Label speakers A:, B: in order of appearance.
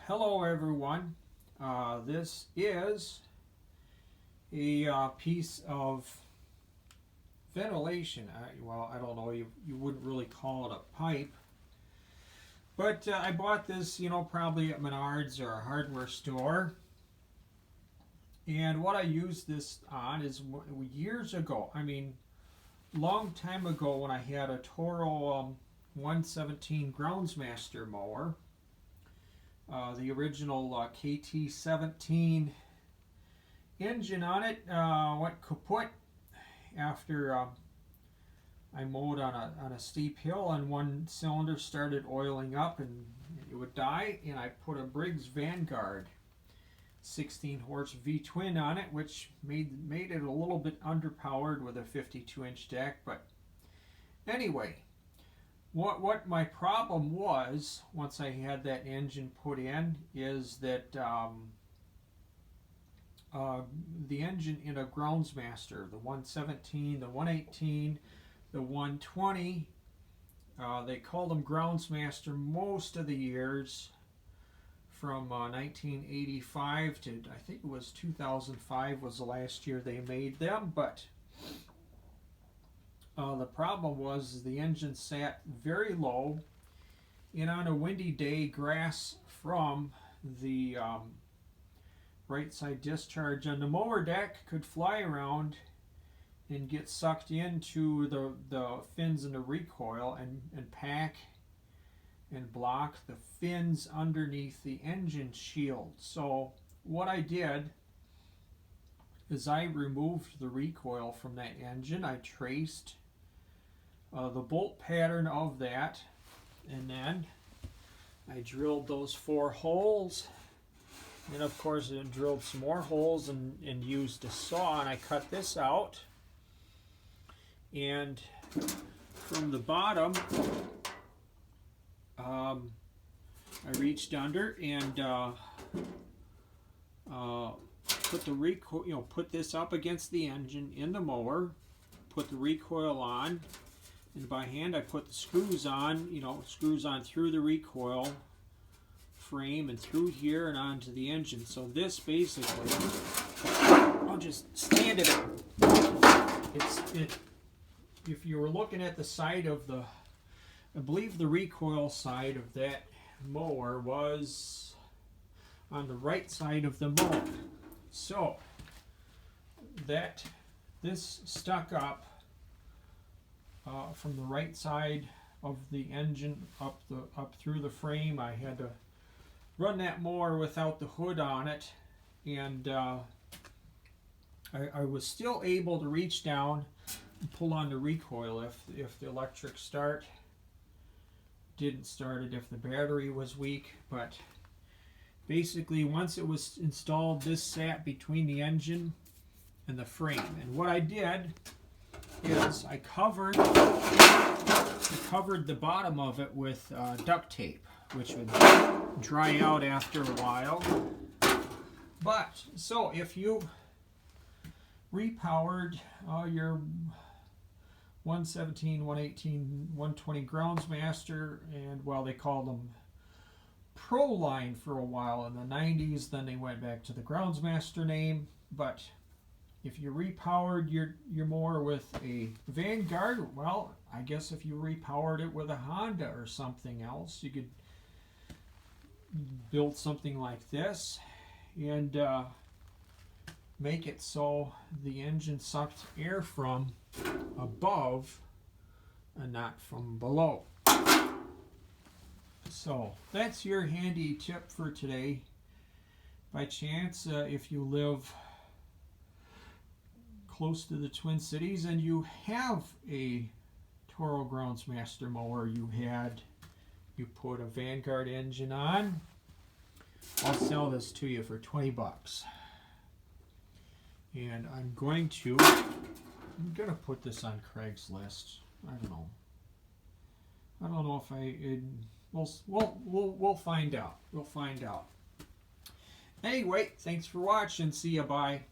A: Hello everyone. This is a piece of ventilation. Well, I don't know, you wouldn't really call it a pipe. But I bought this, probably at Menards or a hardware store. And what I used this on is years ago. I mean, long time ago when I had a Toro 117 Groundsmaster mower. The original KT17 engine on it went kaput after I mowed on a steep hill, and one cylinder started oiling up and it would die, and I put a Briggs Vanguard 16 horse V-twin on it, which made it a little bit underpowered with a 52-inch deck. But anyway, what my problem was once I had that engine put in is that the engine in a Groundsmaster, the 117, the 118, the 120, they called them Groundsmaster most of the years from 1985 to I think it was 2005 was the last year they made them. But the problem was the engine sat very low, and on a windy day, grass from the right side discharge on the mower deck could fly around and get sucked into the fins in the recoil and pack and block the fins underneath the engine shield. So what I did is I removed the recoil from that engine. I traced the bolt pattern of that, and then I drilled those 4 holes, and of course I drilled some more holes and used a saw, and I cut this out, and from the bottom I reached under and put the recoil, put this up against the engine in the mower, put the recoil on, and by hand I put the screws on, screws on through the recoil frame and through here and onto the engine. So this basically, I'll just stand it. If you were looking at the side of the, I believe the recoil side of that mower was on the right side of the mower. So this stuck up from the right side of the engine up through the frame. I had to run that mower without the hood on it, and I was still able to reach down and pull on the recoil if the electric start didn't start it, if the battery was weak. But basically once it was installed, this sat between the engine and the frame, and what I did is I covered the bottom of it with duct tape, which would dry out after a while. But so if you repowered your 117, 118, 120 Groundsmaster, and well, they called them Pro line for a while in the 90s, then they went back to the Groundsmaster name. But if you repowered your mower with a Vanguard, well, I guess if you repowered it with a Honda or something else, you could build something like this and make it so the engine sucked air from above and not from below. So that's your handy tip for today. By chance, if you live close to the Twin Cities and you have a Toro Groundsmaster mower you put a Vanguard engine on, I'll sell this to you for 20 bucks. And I'm gonna put this on Craigslist. I don't know if we'll find out. We'll find out. Anyway, thanks for watching. See ya. Bye.